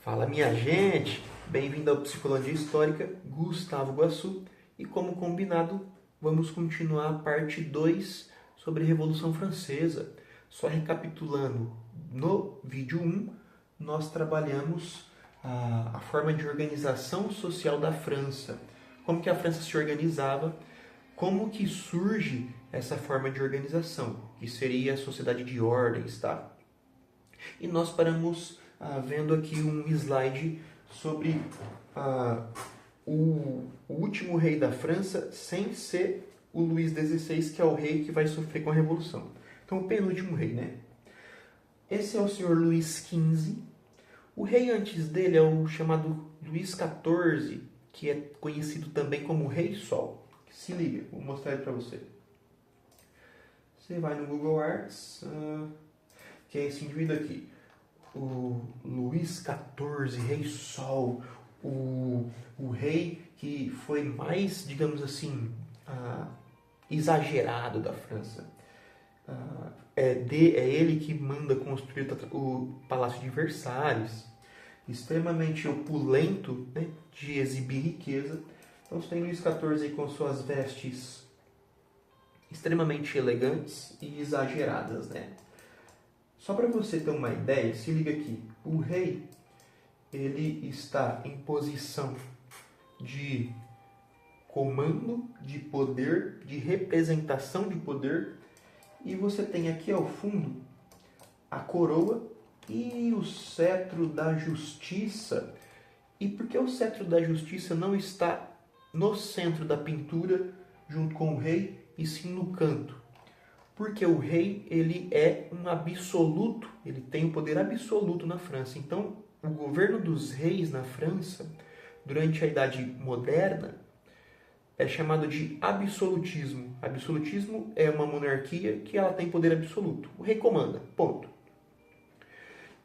Fala minha gente, bem-vindo ao Psicologia Histórica, Gustavo Guassu, e como combinado, vamos continuar a parte 2 sobre a Revolução Francesa. Só recapitulando, no vídeo 1, nós trabalhamos a forma de organização social da França, como que a França se organizava, como que surge essa forma de organização, que seria a sociedade de ordens, tá? E nós paramos vendo aqui um slide sobre o último rei da França, sem ser o Luís XVI, que é o rei que vai sofrer com a Revolução. Então, o penúltimo rei, né? Esse é o senhor Luís XV. O rei antes dele é o chamado Luís XIV, que é conhecido também como Rei Sol. Se liga, vou mostrar ele para você. Você vai no Google Arts, que é esse indivíduo aqui. O Luís XIV, Rei Sol, o rei que foi mais, digamos assim, exagerado da França. É ele que manda construir o Palácio de Versalhes, extremamente opulento, né, de exibir riqueza. Então você tem Luís XIV aí com suas vestes extremamente elegantes e exageradas, né? Só para você ter uma ideia, se liga aqui, o rei, ele está em posição de comando, de poder, de representação de poder, e você tem aqui ao fundo a coroa e o cetro da justiça. E por que o cetro da justiça não está no centro da pintura, junto com o rei, e sim no canto? Porque o rei, ele é um absoluto, ele tem o poder absoluto na França. Então, o governo dos reis na França, durante a Idade Moderna, é chamado de absolutismo. Absolutismo é uma monarquia que ela tem poder absoluto. O rei comanda, ponto.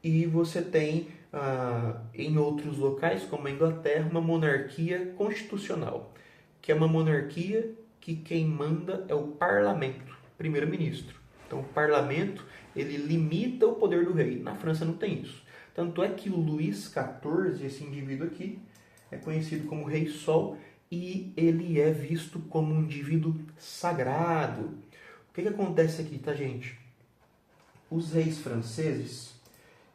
E você tem, em outros locais, como a Inglaterra, uma monarquia constitucional, que é uma monarquia que quem manda é o parlamento, primeiro-ministro. Então, o parlamento, ele limita o poder do rei. Na França não tem isso. Tanto é que o Luís XIV, esse indivíduo aqui, é conhecido como Rei Sol e ele é visto como um indivíduo sagrado. O que acontece aqui, tá, gente? Os reis franceses,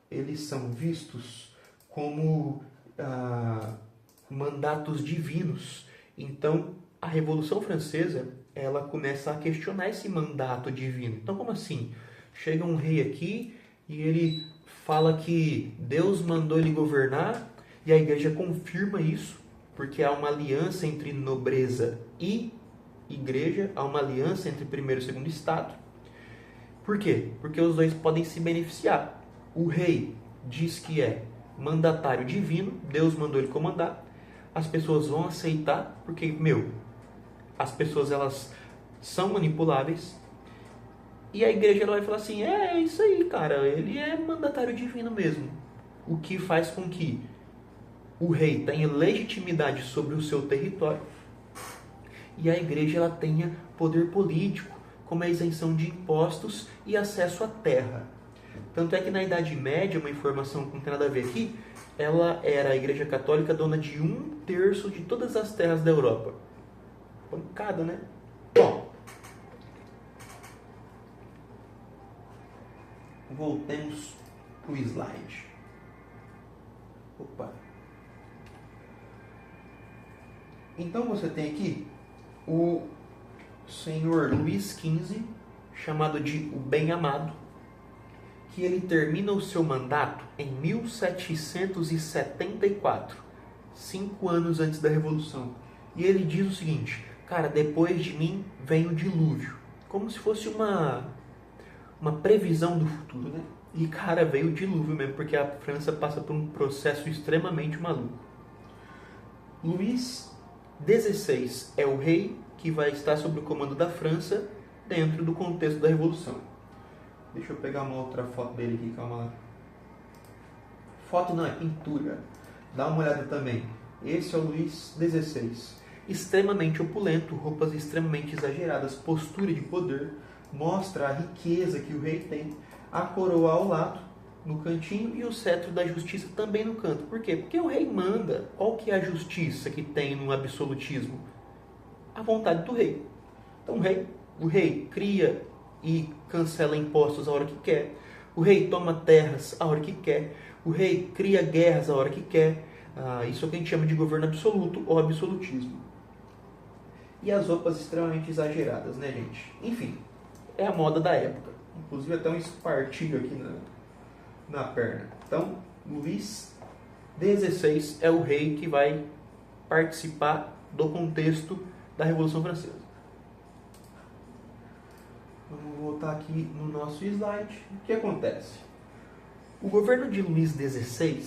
eles são vistos como mandatos divinos. Então, a Revolução Francesa, ela começa a questionar esse mandato divino. Então, como assim? Chega um rei aqui e ele fala que Deus mandou ele governar e a igreja confirma isso, porque há uma aliança entre nobreza e igreja, há uma aliança entre primeiro e segundo estado. Por quê? Porque os dois podem se beneficiar. O rei diz que é mandatário divino, Deus mandou ele comandar, as pessoas vão aceitar, porque, as pessoas elas são manipuláveis, e a igreja ela vai falar assim, é isso aí, cara, ele é mandatário divino mesmo. O que faz com que o rei tenha legitimidade sobre o seu território e a igreja ela tenha poder político, como a isenção de impostos e acesso à terra. Tanto é que na Idade Média, uma informação que não tem nada a ver aqui, ela era a igreja católica dona de 1/3 de todas as terras da Europa. Pancada, né? Bom, voltemos para o slide. Opa. Então você tem aqui o senhor Luís XV, chamado de o Bem-Amado, que ele termina o seu mandato em 1774, 5 anos antes da Revolução. E ele diz o seguinte, cara, depois de mim vem o dilúvio. Como se fosse uma previsão do futuro, né? E, cara, veio o dilúvio mesmo, porque a França passa por um processo extremamente maluco. Luís XVI é o rei que vai estar sob o comando da França dentro do contexto da Revolução. Deixa eu pegar uma outra foto dele aqui, calma lá. Foto não, é pintura. Dá uma olhada também. Esse é o Luís XVI. Extremamente opulento, roupas extremamente exageradas, postura de poder, mostra a riqueza que o rei tem. A coroa ao lado no cantinho e o cetro da justiça também no canto. Por quê? Porque o rei manda. Qual que é a justiça que tem no absolutismo? A vontade do rei. Então o rei cria e cancela impostos a hora que quer. O rei toma terras a hora que quer. O rei cria guerras a hora que quer. Isso é o que a gente chama de governo absoluto ou absolutismo. E as roupas extremamente exageradas, né, gente? Enfim, é a moda da época. Inclusive até um espartilho aqui na perna. Então, Luís XVI é o rei que vai participar do contexto da Revolução Francesa. Vamos voltar aqui no nosso slide. O que acontece? O governo de Luís XVI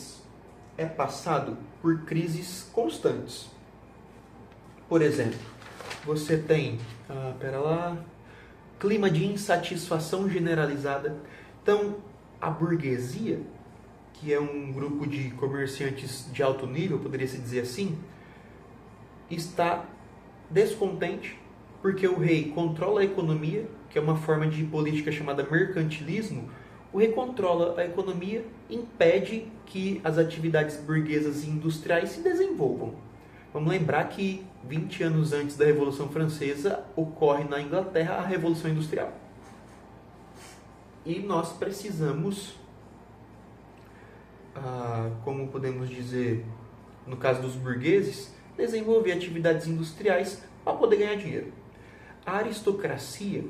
é passado por crises constantes. Por exemplo, você tem, clima de insatisfação generalizada. Então, a burguesia, que é um grupo de comerciantes de alto nível, poderia-se dizer assim, está descontente porque o rei controla a economia, que é uma forma de política chamada mercantilismo. O rei controla a economia, impede que as atividades burguesas e industriais se desenvolvam. Vamos lembrar que 20 anos antes da Revolução Francesa ocorre na Inglaterra a Revolução Industrial. E nós precisamos, como podemos dizer, no caso dos burgueses, desenvolver atividades industriais para poder ganhar dinheiro. A aristocracia,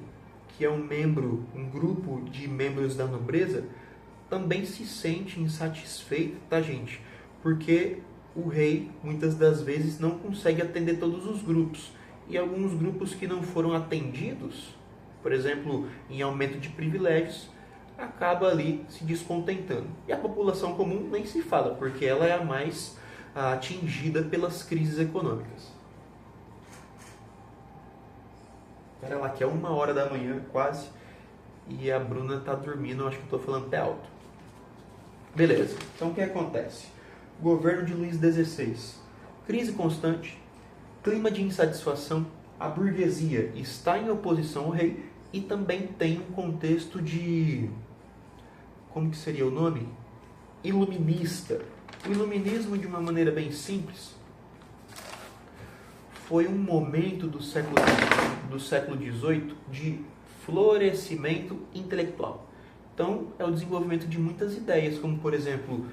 que é um grupo de membros da nobreza, também se sente insatisfeita, tá, gente? Porque o rei, muitas das vezes, não consegue atender todos os grupos. E alguns grupos que não foram atendidos, por exemplo, em aumento de privilégios, acaba ali se descontentando. E a população comum nem se fala, porque ela é a mais atingida pelas crises econômicas. Espera lá, que é 1h da manhã quase, e a Bruna está dormindo, acho que estou falando até alto. Beleza, então o que acontece? Governo de Luís XVI. Crise constante, clima de insatisfação, a burguesia está em oposição ao rei e também tem um contexto de... como que seria o nome? Iluminista. O iluminismo, de uma maneira bem simples, foi um momento do século XVIII de florescimento intelectual. Então, é o desenvolvimento de muitas ideias, como, por exemplo,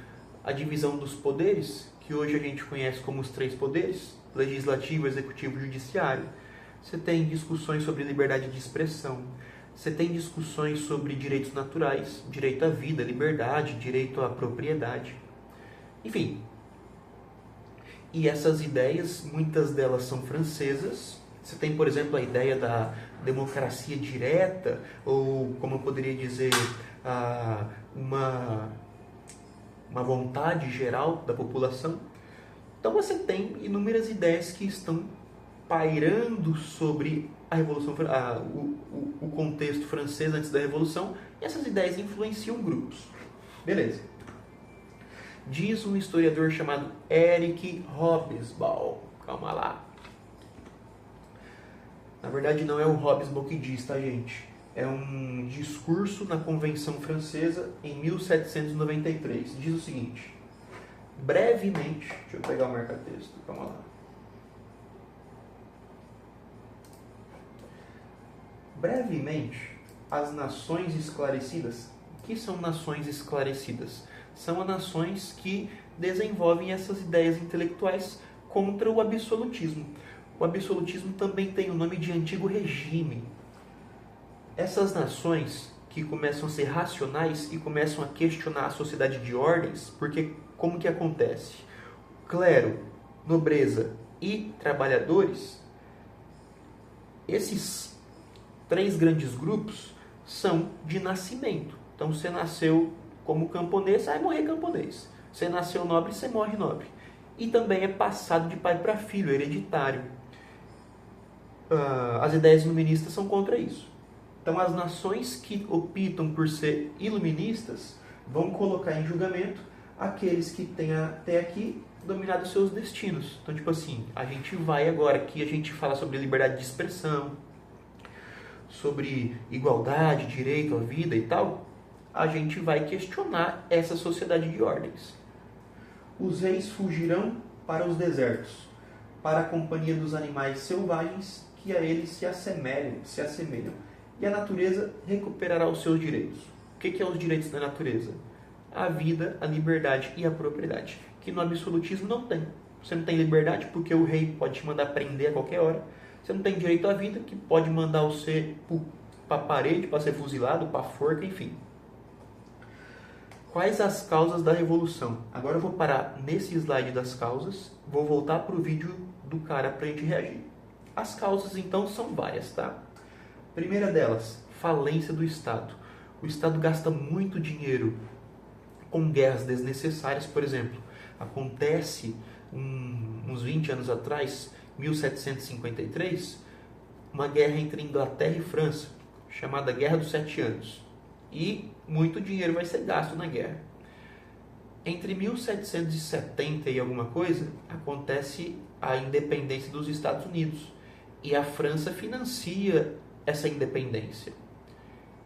a divisão dos poderes, que hoje a gente conhece como os 3 poderes, legislativo, executivo e judiciário. Você tem discussões sobre liberdade de expressão, você tem discussões sobre direitos naturais, direito à vida, liberdade, direito à propriedade. Enfim, e essas ideias, muitas delas são francesas. Você tem, por exemplo, a ideia da democracia direta, ou, como eu poderia dizer, uma vontade geral da população. Então você tem inúmeras ideias que estão pairando sobre a Revolução, o contexto francês antes da Revolução, e essas ideias influenciam grupos. Beleza. Diz um historiador chamado Eric Hobsbawm. Calma lá. Na verdade não é o Hobsbawm que diz, tá, gente? É um discurso na Convenção Francesa em 1793. Diz o seguinte: brevemente... Deixa eu pegar o marca-texto, calma lá. Brevemente, as nações esclarecidas... O que são nações esclarecidas? São as nações que desenvolvem essas ideias intelectuais contra o absolutismo. O absolutismo também tem o nome de antigo regime. Essas nações que começam a ser racionais e começam a questionar a sociedade de ordens, porque como que acontece? Clero, nobreza e trabalhadores, esses 3 grandes grupos são de nascimento. Então você nasceu como camponês, vai morrer camponês. Você nasceu nobre, você morre nobre. E também é passado de pai para filho, hereditário. As ideias iluministas são contra isso. Então as nações que optam por ser iluministas vão colocar em julgamento aqueles que têm até aqui dominado seus destinos. Então, tipo assim, a gente vai agora aqui, a gente fala sobre liberdade de expressão, sobre igualdade, direito à vida e tal. a gente vai questionar essa sociedade de ordens. Os reis fugirão para os desertos, para a companhia dos animais selvagens que a eles se assemelham, e a natureza recuperará os seus direitos. O que são os direitos da natureza? A vida, a liberdade e a propriedade, que no absolutismo não tem. Você não tem liberdade porque o rei pode te mandar prender a qualquer hora. Você não tem direito à vida, que pode mandar você para a parede, para ser fuzilado, para a forca, enfim. Quais as causas da revolução? Agora eu vou parar nesse slide das causas, vou voltar para o vídeo do cara para a gente reagir. As causas, então, são várias, tá? Primeira delas, falência do Estado. O Estado gasta muito dinheiro com guerras desnecessárias, por exemplo. Acontece uns 20 anos atrás, 1753, uma guerra entre Inglaterra e França, chamada Guerra dos 7 Anos. E muito dinheiro vai ser gasto na guerra. Entre 1770 e alguma coisa, acontece a independência dos Estados Unidos. E a França financia essa independência.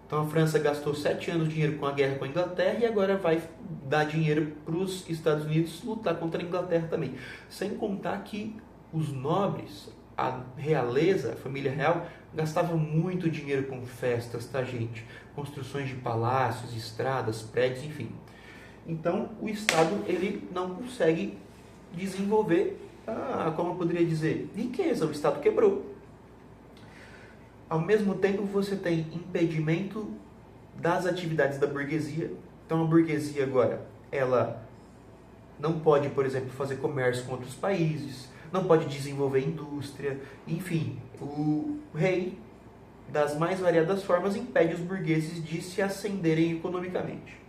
Então a França gastou 7 anos de dinheiro com a guerra com a Inglaterra e agora vai dar dinheiro para os Estados Unidos lutar contra a Inglaterra também. Sem contar que os nobres, a realeza, a família real, gastava muito dinheiro com festas, tá, gente? Construções de palácios, estradas, prédios, enfim. Então o Estado ele não consegue desenvolver, como eu poderia dizer, riqueza. O Estado quebrou. Ao mesmo tempo, você tem impedimento das atividades da burguesia. Então, a burguesia agora, ela não pode, por exemplo, fazer comércio com outros países, não pode desenvolver indústria, enfim, o rei, das mais variadas formas, impede os burgueses de se ascenderem economicamente.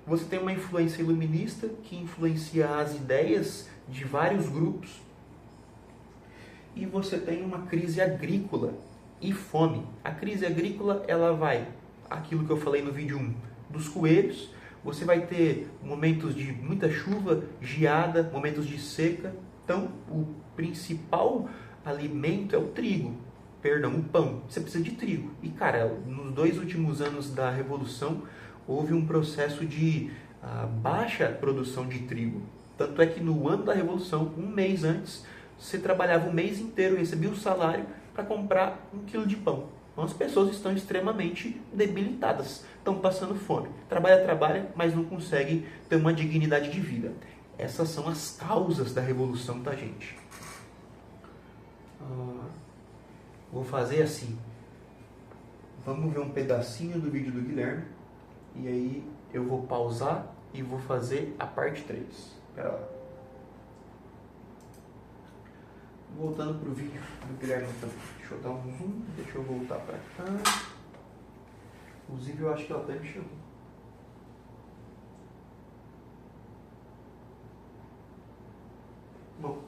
Você tem uma influência iluminista que influencia as ideias de vários grupos. E você tem uma crise agrícola e fome. A crise agrícola, ela vai, aquilo que eu falei no vídeo 1, dos coelhos. Você vai ter momentos de muita chuva, geada, momentos de seca. Então, o principal alimento é o trigo. Perdão, o pão. Você precisa de trigo. E, cara, nos 2 últimos anos da Revolução, houve um processo de baixa produção de trigo. Tanto é que no ano da Revolução, um mês antes, você trabalhava o mês inteiro, recebia o salário para comprar 1 quilo de pão. Então as pessoas estão extremamente debilitadas, estão passando fome. Trabalha, mas não consegue ter uma dignidade de vida. Essas são as causas da revolução, tá, gente? Vou fazer assim. Vamos ver um pedacinho do vídeo do Guilherme. E aí eu vou pausar e vou fazer a parte 3. Espera lá. Voltando para o vídeo do Guilherme, então. Deixa eu dar um zoom, deixa eu voltar para cá. Inclusive, eu acho que ela até me chamou. Bom,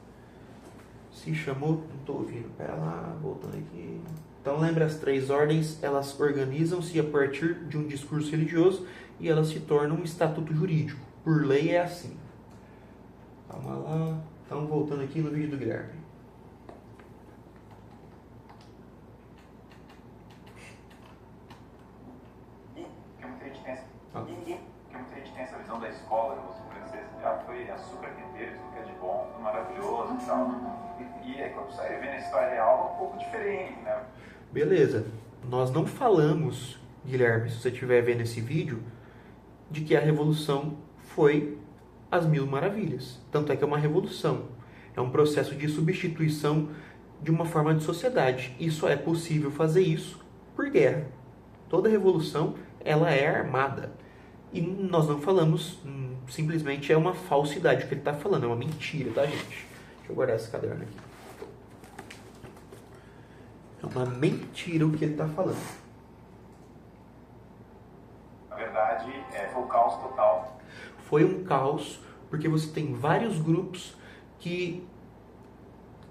se chamou, não estou ouvindo. Pera lá, voltando aqui. Então, lembra, as 3 ordens, elas organizam-se a partir de um discurso religioso e elas se tornam um estatuto jurídico. Por lei é assim. Calma lá. Então, voltando aqui no vídeo do Guilherme. Muita gente tem essa visão da escola, da Revolução Francesa, foi açúcar quenteiro, tudo que é de bom, tudo maravilhoso e tal. E aí quando você vê na história real é um pouco diferente, né? Beleza. Nós não falamos, Guilherme, se você estiver vendo esse vídeo, de que a revolução foi as 1000 maravilhas. Tanto é que é uma revolução. É um processo de substituição de uma forma de sociedade. E só é possível fazer isso por guerra. Toda revolução, ela é armada. E nós não falamos, simplesmente é uma falsidade o que ele está falando, é uma mentira, tá, gente? Deixa eu guardar esse caderno aqui. É uma mentira o que ele está falando. Na verdade, foi um caos total. Foi um caos, porque você tem vários grupos que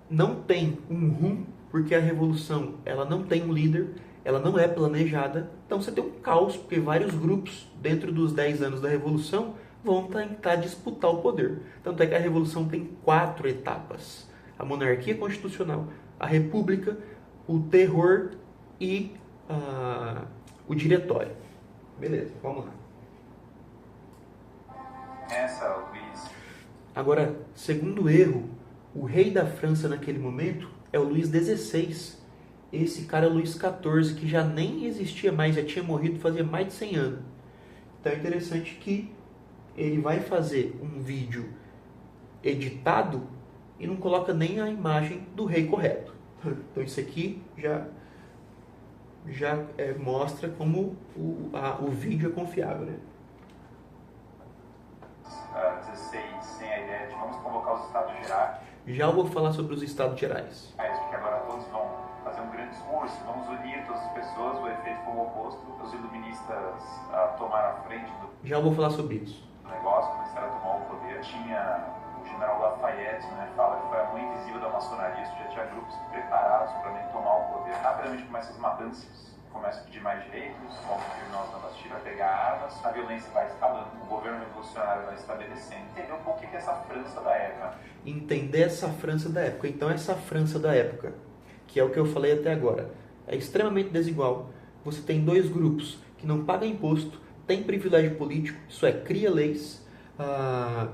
não tem um rumo, porque a revolução ela não tem um líder, ela não é planejada. Então você tem um caos, porque vários grupos, dentro dos 10 anos da Revolução, vão tentar disputar o poder. Tanto é que a Revolução tem 4 etapas. A monarquia constitucional, a república, o terror e o diretório. Beleza, vamos lá. Essa, Luiz. Agora, segundo erro, o rei da França naquele momento é o Luís XVI. Esse cara é o Luís XIV, que já nem existia mais, já tinha morrido fazia mais de 100 anos. Então é interessante que ele vai fazer um vídeo editado e não coloca nem a imagem do rei correto. Então isso aqui já mostra como o vídeo é confiável, né? 16, sem a ideia de vamos convocar os Estados Gerais, Já vou falar sobre os Estados Gerais. porque agora todos vão fazer um grande discurso, vamos unir todas as pessoas, o efeito foi o oposto, os iluministas tomaram a frente do Já vou falar sobre isso. negócio, começaram a tomar o poder. Tinha o general Lafayette, né, fala que foi a mão invisível da maçonaria, isso já tinha grupos preparados para tomar o poder. Rapidamente começam as matanças, começam a pedir mais direitos, como o criminoso da Bastilha vai pegar armas, a violência vai escalando, o governo revolucionário vai estabelecendo. Entendeu um pouco o que é essa França da época? Entender essa França da época. Então essa França da época, que é o que eu falei até agora, é extremamente desigual. Você tem dois grupos que não pagam imposto, tem privilégio político, isso é, cria leis.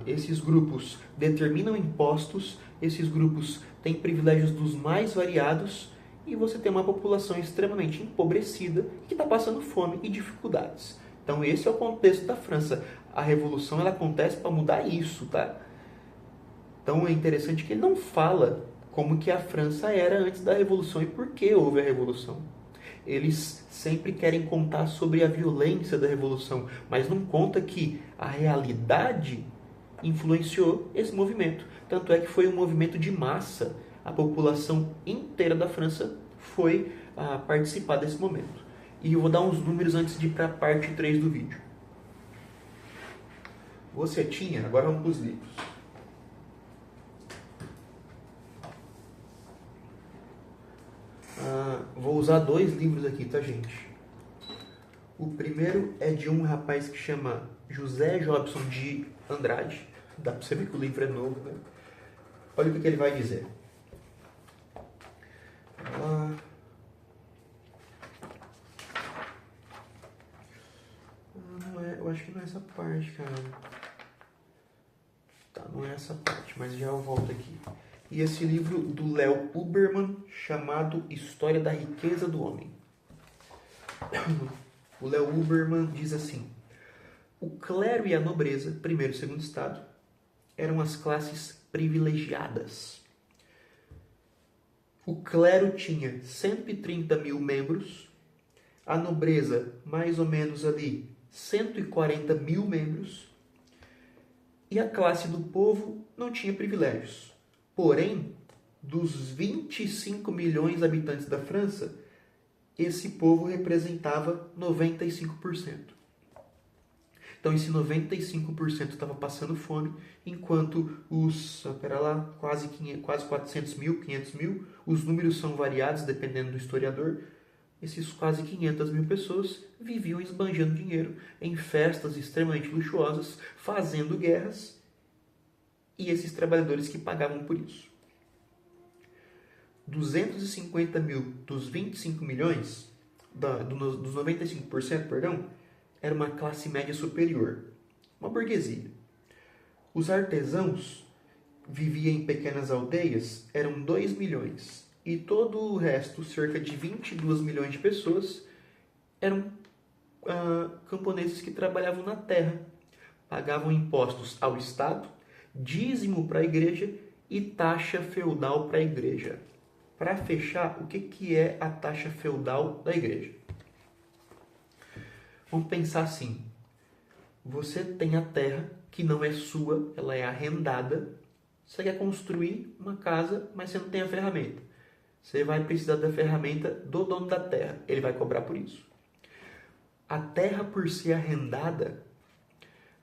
Esses grupos determinam impostos, esses grupos têm privilégios dos mais variados e você tem uma população extremamente empobrecida que está passando fome e dificuldades. Então esse é o contexto da França. A revolução ela acontece para mudar isso, tá? Então é interessante que ele não fala como que a França era antes da revolução e por que houve a revolução. Eles sempre querem contar sobre a violência da revolução, mas não conta que a realidade influenciou esse movimento. Tanto é que foi um movimento de massa. A população inteira da França foi participar desse momento. E eu vou dar uns números antes de ir para a parte 3 do vídeo. Você tinha, agora vamos para os livros. Vou usar dois livros aqui, tá, gente? O primeiro é de um rapaz que chama José Jobson de Andrade. Dá pra você ver que o livro é novo, né? Olha o que ele vai dizer. Eu acho que não é essa parte, cara. Tá, não é essa parte, mas já eu volto aqui. E esse livro do Léo Huberman, chamado História da Riqueza do Homem. O Léo Huberman diz assim: o clero e a nobreza, primeiro e segundo estado, eram as classes privilegiadas. O clero tinha 130 mil membros, a nobreza mais ou menos ali 140 mil membros, e a classe do povo não tinha privilégios. Porém, dos 25 milhões de habitantes da França, esse povo representava 95%. Então, esse 95% estava passando fome, enquanto os, quase 400 mil, 500 mil, os números são variados dependendo do historiador, esses quase 500 mil pessoas viviam esbanjando dinheiro em festas extremamente luxuosas, fazendo guerras, e esses trabalhadores que pagavam por isso. 250 mil dos 25 milhões, dos 95%, perdão, era uma classe média superior, uma burguesia. Os artesãos viviam em pequenas aldeias, eram 2 milhões, e todo o resto, cerca de 22 milhões de pessoas, eram camponeses que trabalhavam na terra, pagavam impostos ao Estado, dízimo para a igreja e taxa feudal para a igreja. Para fechar, o que é a taxa feudal da igreja? Vamos pensar assim: você tem a terra que não é sua, ela é arrendada. Você quer construir uma casa, mas você não tem a ferramenta. Você vai precisar da ferramenta do dono da terra. Ele vai cobrar por isso. A terra, por ser arrendada,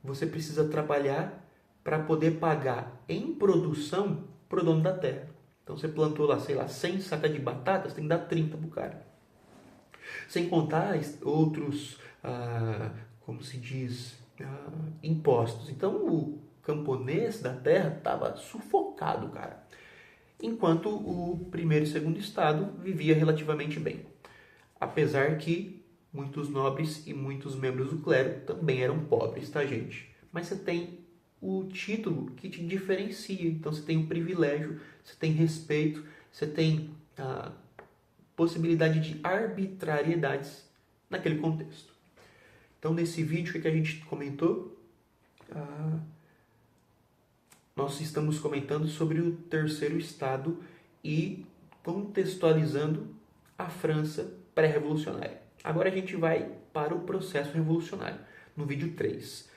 você precisa trabalhar para poder pagar em produção para o dono da terra. Então você plantou lá, 100 sacas de batata, você tem que dar 30 para o cara. Sem contar outros, impostos. Então o camponês da terra estava sufocado, cara. Enquanto o primeiro e segundo estado vivia relativamente bem. Apesar que Muitos nobres e muitos membros do clero também eram pobres, tá, gente? Mas você tem o título que te diferencia. Então você tem o privilégio, você tem respeito, você tem a possibilidade de arbitrariedades naquele contexto. Então nesse vídeo que a gente comentou, nós estamos comentando sobre o terceiro estado e contextualizando a França pré-revolucionária. Agora a gente vai para o processo revolucionário, no vídeo 3.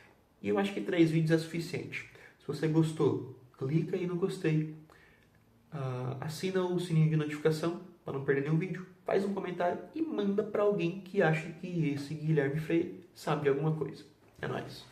E eu acho que 3 vídeos é suficiente. Se você gostou, clica aí no gostei. Assina o sininho de notificação para não perder nenhum vídeo. Faz um comentário e manda para alguém que acha que esse Guilherme Freire sabe de alguma coisa. É nóis!